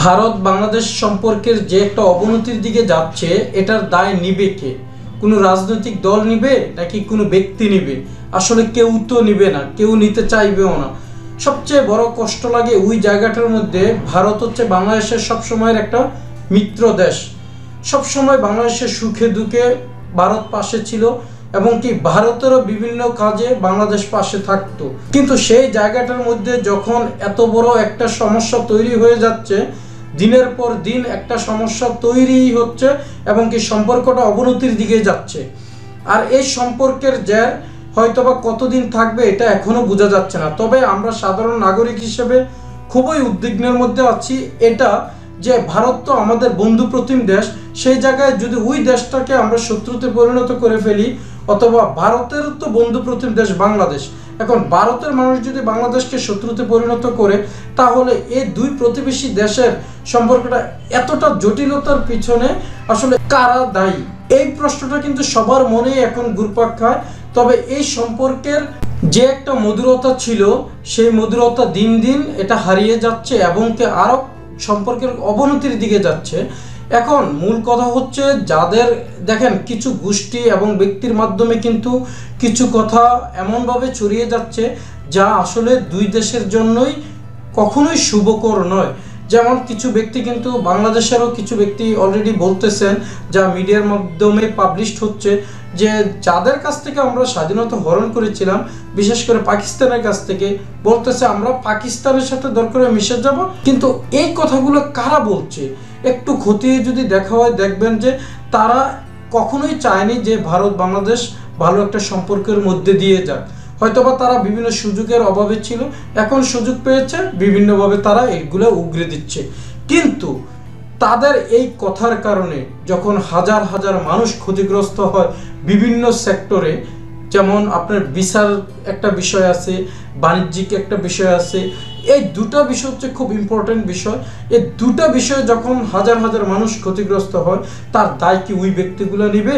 ভারত বাংলাদেশ সম্পর্কের যে একটা অবনতির দিকে যাচ্ছে, এটার দায় নিবে কে? কোনো রাজনৈতিক দল নিবে নাকি কোনো ব্যক্তি নিবে? আসলে কেউ তো নিবে না, কেউ নিতে চাইবেও না। সবচেয়ে বড় কষ্ট লাগে ওই জায়গাটার মধ্যে। ভারত হচ্ছে বাংলাদেশের সবসময়ের একটা মিত্র দেশ। সবসময় বাংলাদেশের সুখে দুঃখে ভারত পাশে ছিল এবং কি ভারতেরও বিভিন্ন কাজে বাংলাদেশ পাশে থাকতো। কিন্তু সেই জায়গাটার মধ্যে যখন এত বড় একটা সমস্যা তৈরি হয়ে যাচ্ছে, দিনের পর দিন একটা সমস্যা তৈরি হচ্ছে এবং কি সম্পর্কটা অবনতির দিকে যাচ্ছে। আর এই সম্পর্কের জের হয়তোবা কতদিন থাকবে এটা এখনো বোঝা যাচ্ছে না। তবে আমরা সাধারণ নাগরিক হিসেবে খুবই উদ্বিগ্নের মধ্যে আছি। এটা যে ভারত তো আমাদের বন্ধু প্রতিম দেশ, সেই জায়গায় যদি ওই দেশটাকে আমরা শত্রুতে পরিণত করে ফেলি, অথবা ভারতের তো বন্ধু প্রতিম দেশ বাংলাদেশ, এখন ভারতের মানুষ যদি বাংলাদেশকে শত্রুতে পরিণত করে, তাহলে এই দুই প্রতিবেশী দেশের সম্পর্কটা এতটা জটিলতার পিছনে আসলে কারা দায়ী? এই প্রশ্নটা কিন্তু সবার মনেই এখন ঘুরপাক খায়। তবে এই সম্পর্কের যে একটা মধুরতা ছিল, সেই মধুরতা দিন দিন এটা হারিয়ে যাচ্ছে এবং কি আরও সম্পর্কের অবনতির দিকে যাচ্ছে। এখন মূল কথা হচ্ছে, যাদের দেখেন কিছু গোষ্ঠী এবং ব্যক্তির মাধ্যমে কিন্তু কিছু কথা এমনভাবে ছড়িয়ে যাচ্ছে যা আসলে দুই দেশের জন্যই কখনোই শুভকর নয়। যেমন কিছু ব্যক্তি কিন্তু বাংলাদেশেরও কিছু ব্যক্তি অলরেডি বলতেছেন, যা মিডিয়ার মাধ্যমে পাবলিশড হচ্ছে, যে যাদের কাছ থেকে আমরা স্বাধীনতা হরণ করেছিলাম, বিশেষ করে পাকিস্তানের কাছ থেকে, বলতেছে আমরা পাকিস্তানের সাথে দরকার মিশে যাব। কিন্তু এই কথাগুলো কারা বলছে একটু খতিয়ে যদি দেখা হয়, দেখবেন যে তারা কখনোই চায়নি যে ভারত বাংলাদেশ ভালো একটা সম্পর্কের মধ্যে দিয়ে যাক। হয়তোবা তারা বিভিন্ন সুযোগের অভাবে ছিল, এখন সুযোগ পেয়েছে, বিভিন্নভাবে তারা এগুলো উগরে দিচ্ছে। কিন্তু তাদের এই কথার কারণে যখন হাজার হাজার মানুষ ক্ষতিগ্রস্ত হয় বিভিন্ন সেক্টরে, যেমন আপনার বিচার একটা বিষয় আছে, বাণিজ্যিক একটা বিষয় আছে, এই দুটো বিষয় হচ্ছে খুব ইম্পর্টেন্ট বিষয়। এই দুটো বিষয়ে যখন হাজার হাজার মানুষ ক্ষতিগ্রস্ত হয়, তার দায় কি ওই ব্যক্তিগুলো নেবে?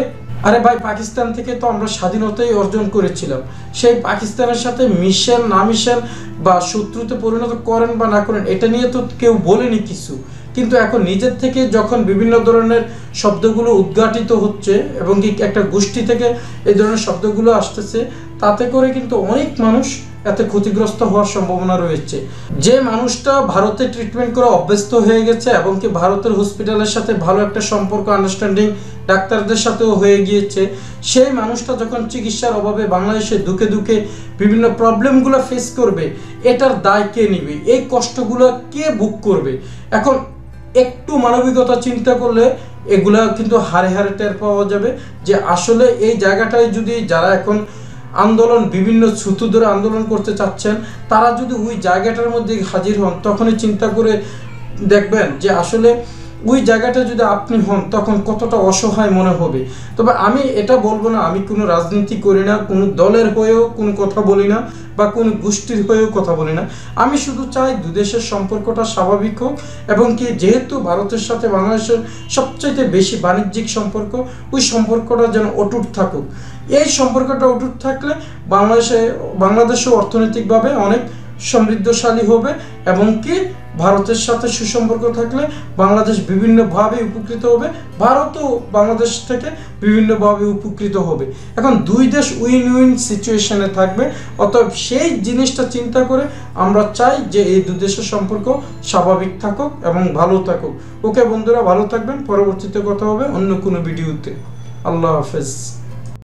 আরে ভাই, পাকিস্তান থেকে তো আমরা স্বাধীনতাই অর্জন করেছিলাম। সেই পাকিস্তানের সাথে মিশেন না মিশেন বা শত্রুতে পরিণত করেন বা না করেন, এটা নিয়ে তো কেউ বলেনি কিছু। কিন্তু এখন নিজের থেকে যখন বিভিন্ন ধরনের শব্দগুলো উদ্ঘাটিত হচ্ছে এবং কি একটা গোষ্ঠী থেকে এই ধরনের শব্দগুলো আসতেছে, তাতে করে কিন্তু অনেক মানুষ এতে ক্ষতিগ্রস্ত হওয়ার সম্ভাবনা রয়েছে। যে মানুষটা ভারতে ট্রিটমেন্ট করে অভ্যস্ত হয়ে গেছে এবং কি ভারতের হসপিটালের সাথে ভালো একটা সম্পর্ক, আন্ডারস্ট্যান্ডিং ডাক্তারদের সাথেও হয়ে গিয়েছে, সেই মানুষটা যখন চিকিৎসার অভাবে বাংলাদেশে দুঃখে দুঃখে বিভিন্ন প্রবলেমগুলো ফেস করবে, এটার দায় কে নিবে? এই কষ্টগুলো কে বুক করবে? এখন একটু মানবিকতা চিন্তা করলে এগুলা কিন্তু হারে হারে টের পাওয়া যাবে যে আসলে এই জায়গাটায় যদি যারা এখন আন্দোলন, বিভিন্ন ছুতু ধরে আন্দোলন করতে চাচ্ছেন, তারা যদি ওই জায়গাটার মধ্যে হাজির হন, তখনই চিন্তা করে দেখবেন যে আসলে ওই জায়গাটা যদি আপনি হন, তখন কতটা অসহায় মনে হবে। তবে আমি এটা বলবো না, আমি কোনো রাজনীতি করি না, কোনো দলের হয়েও কোনো কথা বলি না বা কোনো গোষ্ঠীর হয়েও কথা বলি না। আমি শুধু চাই দুদেশের সম্পর্কটা স্বাভাবিক হোক এবং কি যেহেতু ভারতের সাথে বাংলাদেশের সবচাইতে বেশি বাণিজ্যিক সম্পর্ক, ওই সম্পর্কটা যেন অটুট থাকুক। এই সম্পর্কটা অটুট থাকলে বাংলাদেশও অর্থনৈতিকভাবে অনেক সমৃদ্ধশালী হবে এবং কি ভারতের সাথে সুসম্পর্ক থাকলে বাংলাদেশ বিভিন্নভাবে উপকৃত হবে, ভারতও বাংলাদেশ থেকে বিভিন্নভাবে উপকৃত হবে। এখন দুই দেশ উইন উইন সিচুয়েশনে থাকবে। অতএব সেই জিনিসটা চিন্তা করে আমরা চাই যে এই দুই দেশের সম্পর্ক স্বাভাবিক থাকুক এবং ভালো থাকুক। ওকে বন্ধুরা, ভালো থাকবেন। পরবর্তীতে কথা হবে অন্য কোনো ভিডিওতে। আল্লাহ হাফেজ।